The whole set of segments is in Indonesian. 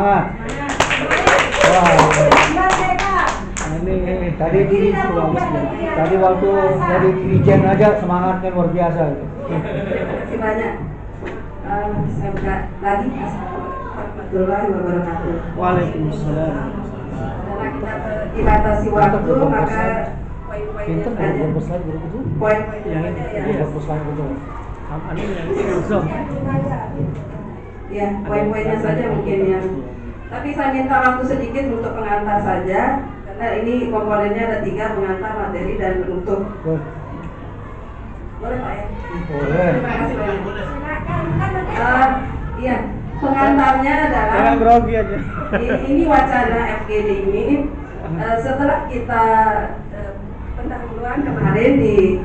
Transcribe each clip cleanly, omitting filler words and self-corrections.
Wah, ini tadi waktu dari dirijen aja semangatnya luar biasa. Terima banyak. Saya buka lagi. Assalamualaikum wabarakatuh. Waalaikumsalam. Karena kita dibatasi waktu, maka Pinter poin-poinnya saja. berbesar begitu. Poin-poinnya Yang saja ini ya. berbesar begitu. Ini yang Zoom. Ya, poin-poinnya saja mungkin yang. Tapi saya minta waktu sedikit untuk pengantar saja, karena ini komponennya ada 3, pengantar, materi, dan untuk. Boleh Pak ya? Boleh. Terima kasih banyak. Iya, pengantarnya adalah. Jangan grogi aja. Ini wacana FGD ini setelah kita pendahuluan kemarin di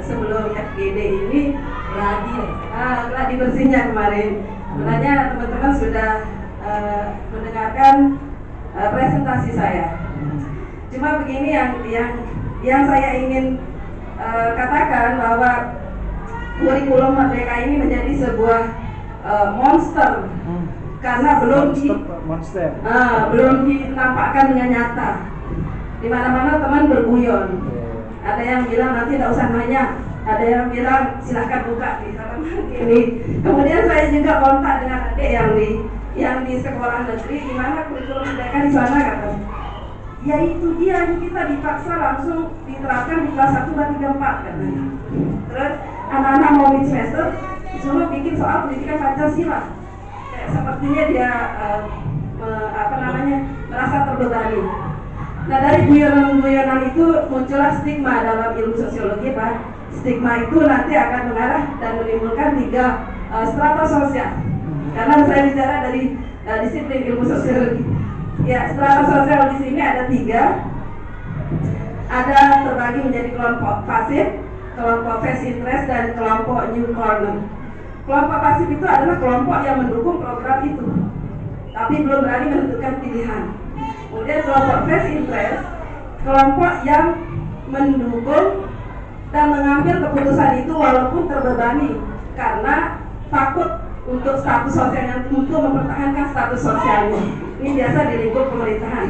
sebelum FGD ini gladi bersihnya kemarin. Sebenarnya teman-teman sudah mendengarkan presentasi saya. Cuma begini yang saya ingin katakan bahwa kurikulum Merdeka ini menjadi sebuah monster karena belum dinampakkan dengan nyata. Di mana-mana teman berguyon. Ada yang bilang nanti tidak usah nanya, ada yang bilang silahkan buka di halaman ini. Kemudian saya juga kontak dengan adik yang di sekolah negeri, di mana kurikulum Merdeka di sana katanya. Ya itu dia, kita dipaksa langsung diterapkan di kelas 1, 2, 3, 4 katanya. Terus anak-anak mau mid semester disuruh bikin soal pendidikan Pancasila. Sepertinya dia merasa terbebani. Nah, dari guyonan-guyonan itu muncullah stigma dalam ilmu sosiologi, Pak. Stigma itu nanti akan mengarah dan menimbulkan 3 strata sosial. Karena saya bicara dari disiplin ilmu sosiologi. Ya, strata sosial di sini ada 3. Ada terbagi menjadi kelompok pasif, kelompok face interest, dan kelompok new corner. Kelompok pasif itu adalah kelompok yang mendukung program itu, tapi belum berani menentukan pilihan. Kemudian kelompok face interest, kelompok yang mendukung dan mengambil keputusan itu walaupun terbebani karena takut untuk status sosialnya, untuk mempertahankan status sosialnya. Ini biasa di lingkup pemerintahan.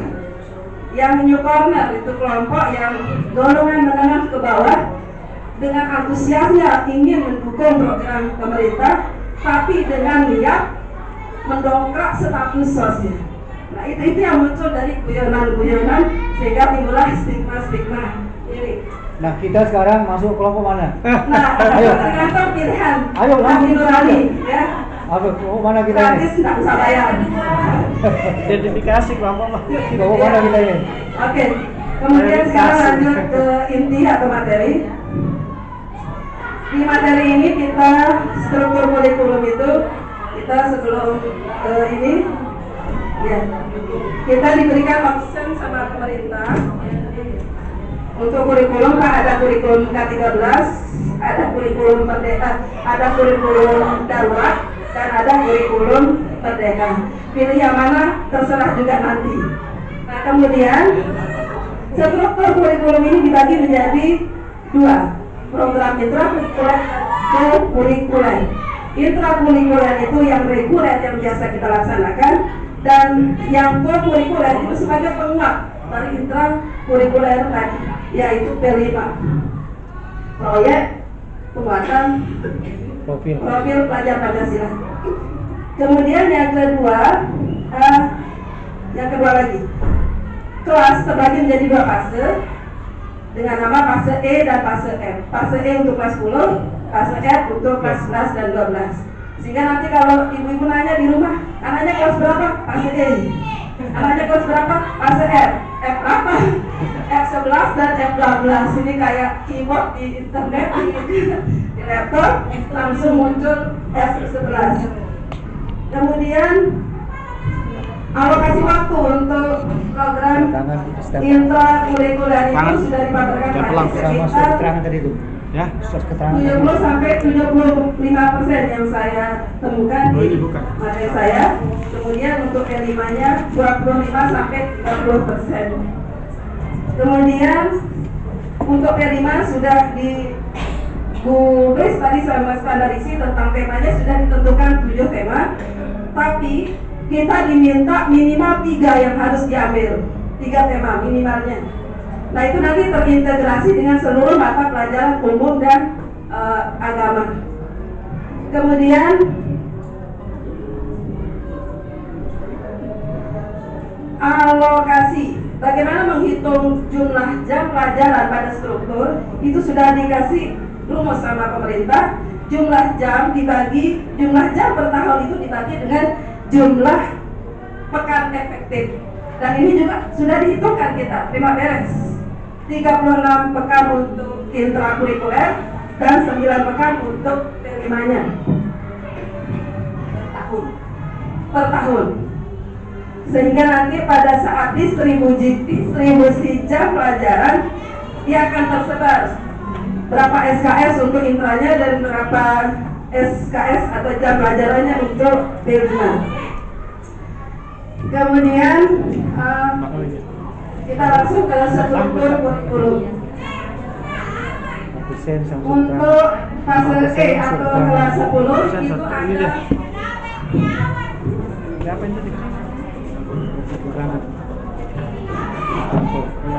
Yang new corner itu kelompok yang golongan menengah ke bawah dengan antusiasnya ingin mendukung program pemerintah, tapi dengan niat mendongkrak status sosial. Nah itu yang muncul dari guyonan-guyonan sehingga timbullah stigma-stigma ini. Nah, kita sekarang masuk kelompok mana? Nah, ayo. tergantung pilihan. Ayo, Hati nurani, ya. Aduh, kelompok mana kita ini? Gratis nggak usah bayar. Identifikasi kelompok mah. Kelompok mana kita ini? Oke. Kemudian sekarang lanjut ke inti atau materi. Di materi ini kita struktur kurikulum itu kita sebelum ini ya kita diberikan option sama pemerintah untuk kurikulum. Pak, ada kurikulum K13, ada kurikulum Merdeka, ada kurikulum darurat, dan ada kurikulum Merdeka. Pilih yang mana terserah juga nanti. Nah, kemudian struktur kurikulum ini dibagi menjadi 2. Program intrakurikuler dan kurikuler. Intrakurikuler itu yang reguler yang biasa kita laksanakan, dan yang kurikuler itu sebagai penguat dari intrakurikuler tadi, yaitu P5, proyek penguatan profil pelajar Pancasila. Kemudian yang kedua lagi, kelas terbagi menjadi 2 fase dengan nama fase E dan fase F. Fase E untuk kelas 10, fase F untuk kelas 11 dan 12. Sehingga nanti kalau ibu-ibu nanya di rumah, anaknya kelas berapa? Fase E. Anaknya kelas berapa? Fase F. F berapa? F11 dan F12. Ini kayak keyboard di internet, di laptop, langsung muncul F11. Kemudian alokasi waktu untuk program intrakurikuler itu sudah dipaparkan pada sekitar tadi itu. Ya, 70 sampai 75% yang saya temukan di materi saya. Kemudian untuk L5-nya 25 sampai 30%. Kemudian untuk P5 sudah di Bu Grace tadi sama standar isi tentang temanya sudah ditentukan 7 tema. Tapi kita diminta minimal 3 yang harus diambil, 3 tema minimalnya. Nah itu nanti terintegrasi dengan seluruh mata pelajaran umum dan agama. Kemudian alokasi, bagaimana menghitung jumlah jam pelajaran pada struktur, itu sudah dikasih rumus sama pemerintah. Jumlah jam per tahun itu dibagi dengan jumlah pekan efektif. Dan ini juga sudah dihitungkan kita, terima beres. 36 pekan untuk intrakurikuler dan 9 pekan untuk P5-nya per tahun. Sehingga nanti pada saat distribusi jam pelajaran, dia akan tersebar berapa SKS untuk intranya dan berapa SKS atau jam pelajarannya untuk P5. Kemudian kita langsung ke struktur kurikulum. Untuk fase E atau kelas 10 itu ada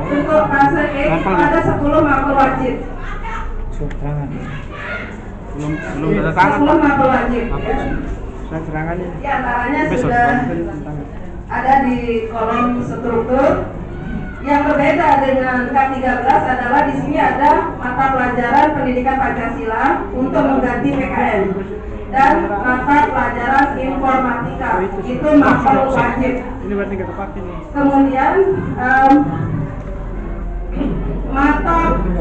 untuk fase E itu ada 10 mapel wajib. Belum ada tangan. 10 mapel wajib ya. Di antaranya sudah ada di kolom struktur. Yang berbeda dengan K13 adalah di sini ada mata pelajaran pendidikan Pancasila untuk mengganti PKN dan mata pelajaran informatika itu mapel wajib. Ini berarti nggak tepat ini. Kemudian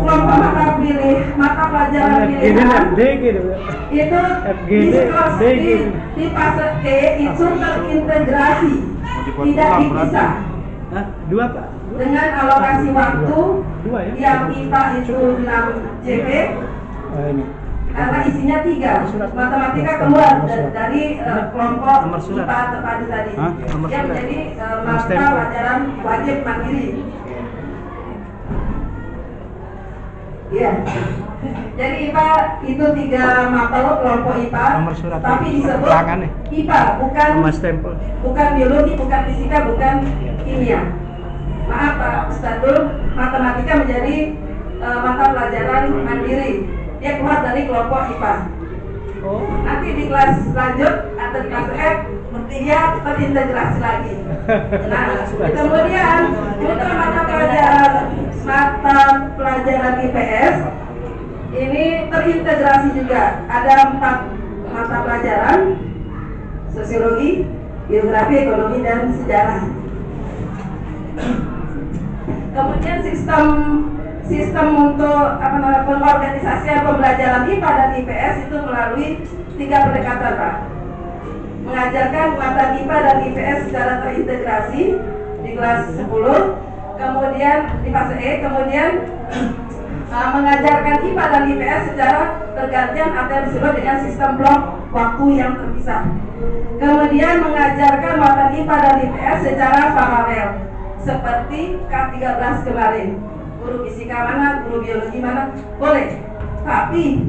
kelompok mata pelajaran pilihan itu di fase E itu terintegrasi, tidak dipisah. Dua Pak. Dengan alokasi waktu yang IPA itu 6 JP, karena isinya 3, matematika keluar dari kelompok IPA terpadu tadi, yang menjadi mata pelajaran wajib mandiri. Ya, jadi IPA itu 3 mapel kelompok IPA, tapi disebut IPA, bukan biologi, bukan fisika, bukan kimia. Maaf Pak Ustadzul, matematika menjadi mata pelajaran mandiri. Dia keluar dari kelompok IPA. Nanti di kelas lanjut atau di kelas F, dia terintegrasi lagi. Nah, kemudian untuk mata pelajaran IPS ini terintegrasi juga. Ada 4 mata pelajaran: sosiologi, geografi, ekonomi, dan sejarah. Kemudian sistem untuk pengorganisasian pembelajaran IPA dan IPS itu melalui 3 pendekatan Pak. Mengajarkan mata IPA dan IPS secara terintegrasi di kelas 10, kemudian di fase E, kemudian mengajarkan IPA dan IPS secara bergantian atau yang disebut dengan sistem blok waktu yang terpisah. Kemudian mengajarkan mata IPA dan IPS secara paralel seperti K13 kemarin. Guru fisika mana, guru biologi mana, boleh. Tapi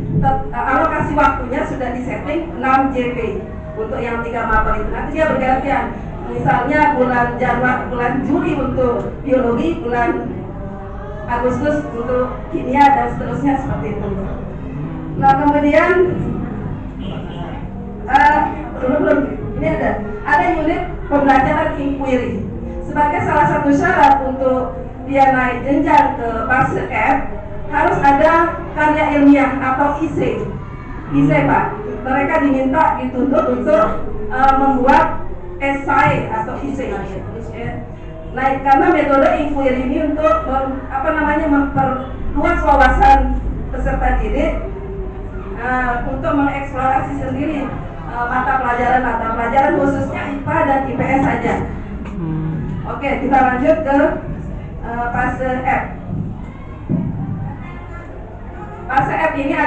alokasi waktunya sudah disetting 6 JP untuk yang 3 mapel itu. Nanti dia bergantian. Misalnya bulan Juli untuk biologi, bulan Agustus untuk kimia, dan seterusnya seperti itu. Nah kemudian belum ini ada unit pembelajaran inquiry. Sebagai salah satu syarat untuk dia naik jenjang ke fase F, harus ada karya ilmiah atau IC. IC Pak, mereka dituntut untuk membuat esai atau IC. Nah, karena metode inquiry ini untuk memperluas wawasan peserta didik, untuk mengeksplorasi sendiri mata pelajaran khususnya IPA dan IPS saja. Oke, kita lanjut ke fase F. Fase F ini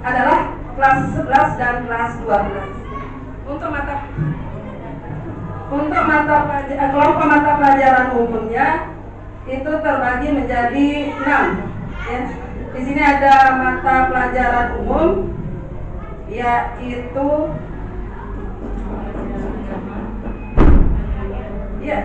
adalah kelas 11 dan kelas 12. Kelompok mata pelajaran umumnya itu terbagi menjadi 6. Ya. Di sini ada mata pelajaran umum, yaitu Iya.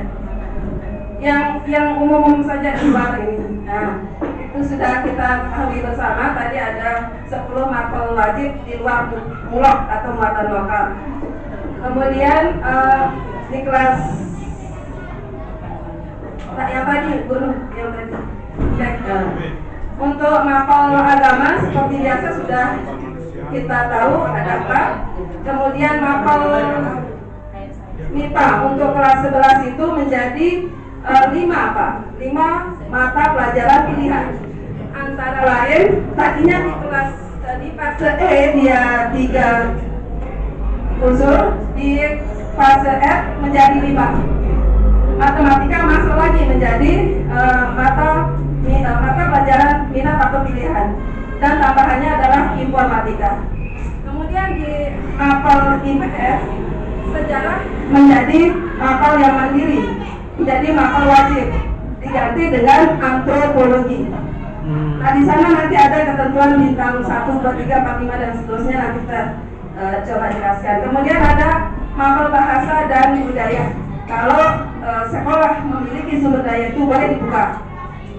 Yang umum saja di luar ini. Nah, itu sudah kita ketahui bersama. Tadi ada 10 mapel wajib di luar mulok atau muatan lokal. Kemudian di kelas yang tadi guru yang tadi untuk mapel agama seperti biasa sudah kita tahu ada apa. Kemudian mapel MIPA untuk kelas 11 itu menjadi 5 mata pelajaran pilihan. Antara lain tadinya di kelas di fase E dia 3 unsur, di fase F menjadi 5. Matematika masuk lagi menjadi mata pelajaran minat atau pilihan, dan tambahannya adalah informatika. Kemudian di mapel IPS sejarah menjadi mapel yang mandiri, menjadi mapel wajib, diganti dengan antropologi. Nah, di sana nanti ada ketentuan bintang 1, 2, 3, 4, 5 dan seterusnya, nanti kita coba jelaskan. Kemudian ada mapel bahasa dan budaya. Kalau sekolah memiliki sumber daya itu boleh dibuka.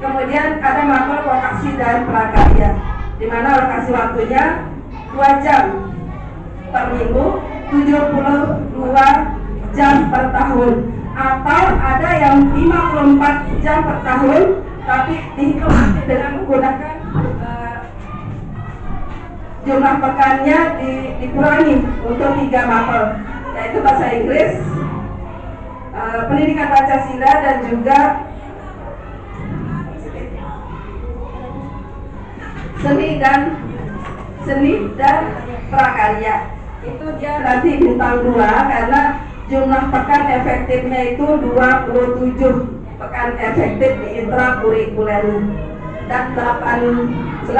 Kemudian ada mapel lokasi dan prakarya, di mana lokasi waktunya 2 jam per minggu, 72 jam per tahun, atau ada yang 54 jam per tahun, tapi dihitung dengan menggunakan jumlah pekannya dikurangi untuk 3 mapel, yaitu bahasa Inggris, pendidikan Pancasila, dan juga seni dan prakarya. Itu dia nanti bintang 2 karena jumlah pekan efektifnya itu 27 pekan efektif di intrakurikuler dan 18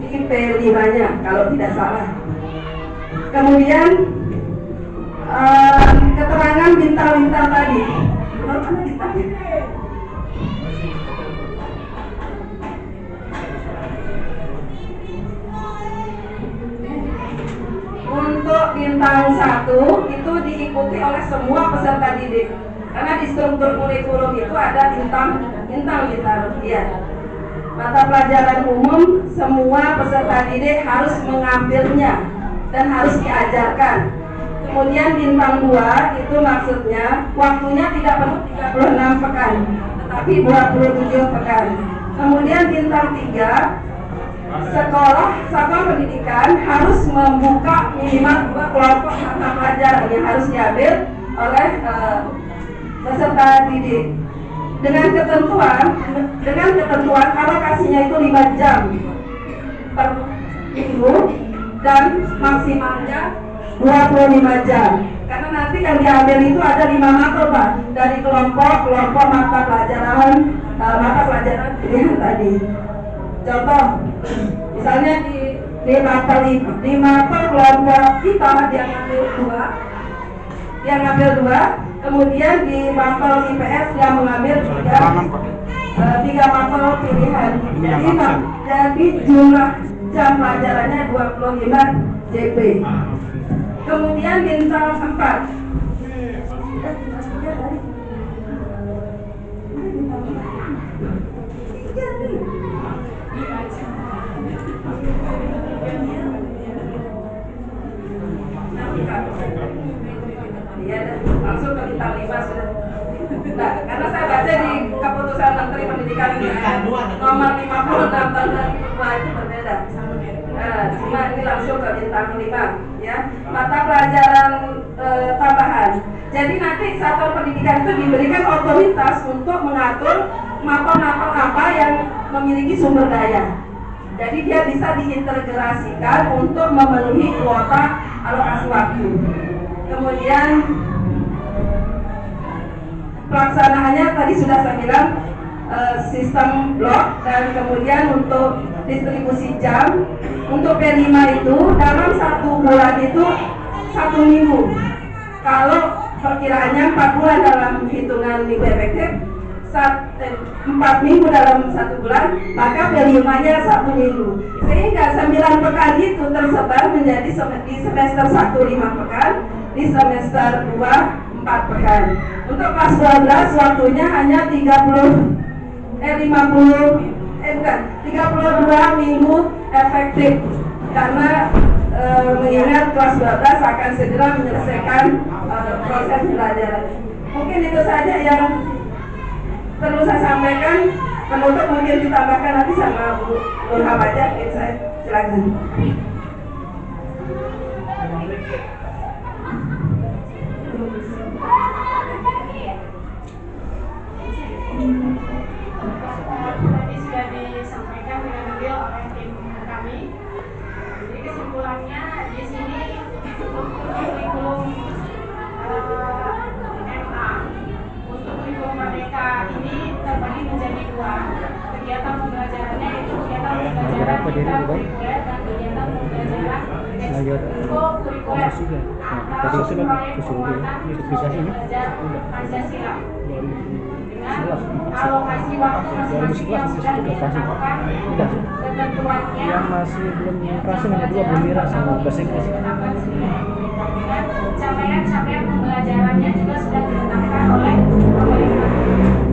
di P5-nya kalau tidak salah. Kemudian keterangan bintang-bintang tadi. Mana bintangnya? Untuk bintang 1 itu diikuti oleh semua peserta didik, karena di struktur kurikulum itu ada bintang. Ya. Mata pelajaran umum semua peserta didik harus mengambilnya dan harus diajarkan. Kemudian bintang 2 itu maksudnya waktunya tidak penuh 36 pekan, tetapi 27 pekan. Kemudian bintang 3, sekolah satuan pendidikan harus membuka minimal 2 kelompok mata pelajaran yang harus diambil oleh peserta didik dengan ketentuan alokasinya itu 5 jam per minggu dan maksimalnya 25 jam. Karena nanti yang diambil itu ada 5 mata Pak, dari kelompok mata pelajaran pilihan tadi. Contoh, misalnya di mapel kelompok kita dia ngambil 2, kemudian di mapel IPS dia mengambil 3 mapel pilihan. Jadi jumlah jam pelajarannya 25 JP. Kemudian bintang 4. Iya, langsung ke bintang 5 sudah. Nah, karena saya baca di keputusan Menteri Pendidikan nomor 56 tahun 2002 itu berbeda. Nah, cuma ini langsung ke bintang 5 ya. Mata pelajaran tambahan. Jadi nanti satuan pendidikan itu diberikan otoritas untuk mengatur mapel-mapel apa yang memiliki sumber daya. Jadi dia bisa diintegrasikan untuk memenuhi kuota alokasi waktu. Kemudian pelaksanaannya tadi sudah saya bilang sistem blok, dan kemudian untuk distribusi jam untuk P5 itu dalam 1 bulan itu 1 minggu. Kalau perkiraannya 4 bulan dalam hitungan minggu efektif, 4 minggu dalam 1 bulan, maka P5-nya 1 minggu. Sehingga 9 pekan itu tersebar menjadi di semester 1 5 pekan, di semester 2 4 pekan. Untuk kelas 12 waktunya hanya 32 minggu efektif karena mengingat kelas 12 akan segera menyelesaikan proses belajar. Mungkin itu saja yang perlu saya sampaikan. Penutup mungkin ditambahkan nanti sama Bu Nurham aja. Saya silakan. Tadi sudah disampaikan dengan beliau oleh tim kami. Jadi kesimpulannya di sini kurikulum MA untuk kurikulum Merdeka ini terbagi menjadi 2 kegiatan pembelajarannya, yaitu kegiatan pembelajaran kurikuler dan kegiatan pembelajaran kurikuler atau proyek penguatan khusus belajar Pancasila dengan alokasi waktu masing-masing yang sudah ditetapkan ketentuannya Yang masih belum rasa yang kedua belum dirasa bahasa Inggris. capaian-capaian pembelajarannya juga sudah ditetapkan oleh pemerintah.